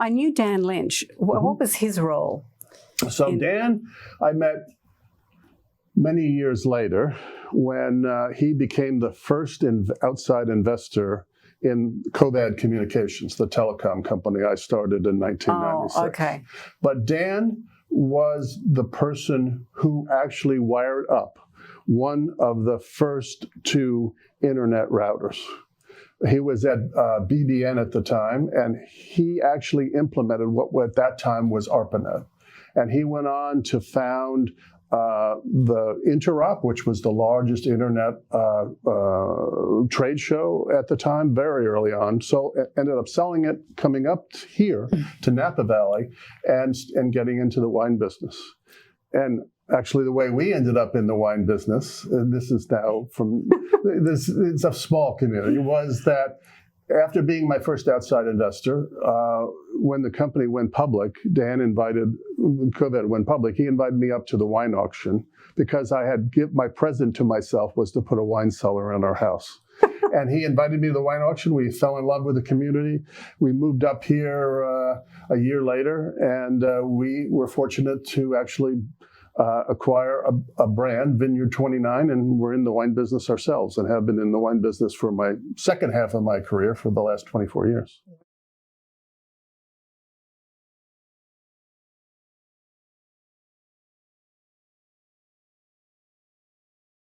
I knew Dan Lynch. What was his role? So Dan, I met many years later when he became the first outside investor in Covad Communications, the telecom company I started in 1996. Oh, okay. But Dan was the person who actually wired up one of the first two internet routers. He was at BBN at the time, and he actually implemented what at that time was ARPANET. And he went on to found the Interop, which was the largest internet trade show at the time, very early on. So ended up selling it, coming up here to Napa Valley, and getting into the wine business. And actually, the way we ended up in the wine business, and this is now from this, it's a small community, was that after being my first outside investor, when the company went public, Covad went public, he invited me up to the wine auction because I had my present to myself was to put a wine cellar in our house. And he invited me to the wine auction. We fell in love with the community. We moved up here a year later, and we were fortunate to actually acquire a brand, Vineyard 29, and we're in the wine business ourselves and have been in the wine business for my second half of my career for the last 24 years.